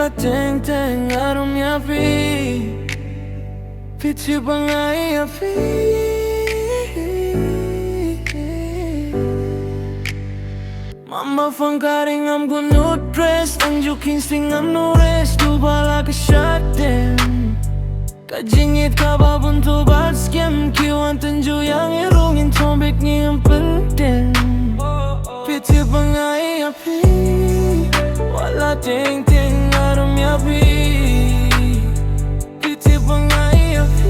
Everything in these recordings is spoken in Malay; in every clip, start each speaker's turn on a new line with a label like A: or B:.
A: wala teng-teng arom yapi tipba yapi. Mama fangkaring am gunut dress anjukin singam no rest tu bala ka shut them kajingit ka babun tu bad scam kiwan tenju yang irungin tombek ni ang penting tipba yapi wala teng-teng arom yapi tipba yapi.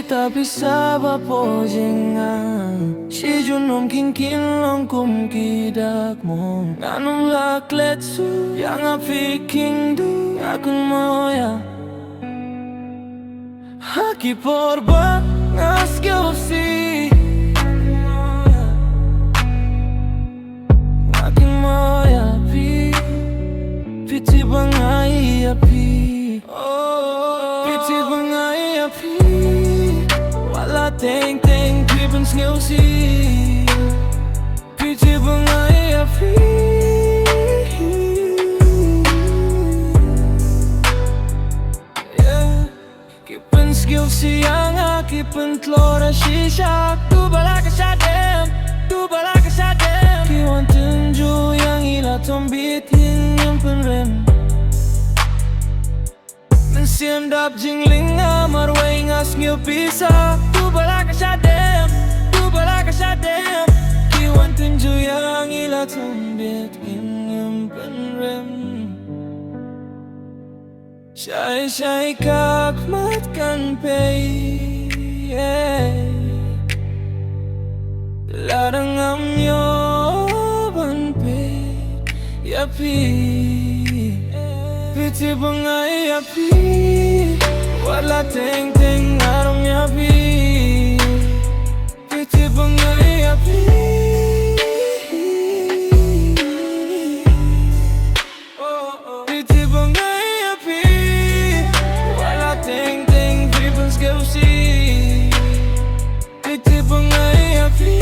A: Tapi sabah pojengan si junum kin long kum kidak mo nganum laklet su yang apiking du akun moya haki porba ngaskeo si akin moya pi piti bangai api piti bangai api. Teng-teng kribben skilsi tipba yapi. Kippen skilsi yang kippen klora shisha tu bala ka sadem kiwan tenju yang ila tombitin yang penrem siendap jingling marway ngas ngil pisa tu bala ka sadem kiwan tenju yang ila tombit yang penrem syai kak matkan pay larang am yo ban pay yapi tipba yapi wala teng-teng arom yapi tipba yapi. Tipba yapi wala teng-teng kribben skilsi tipba yapi.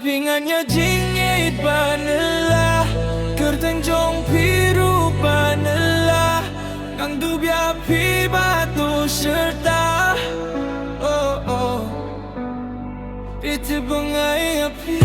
A: Pingannya jing ieid banela kerteng jong piru banela kang dubya pi batu serta tipba yapi.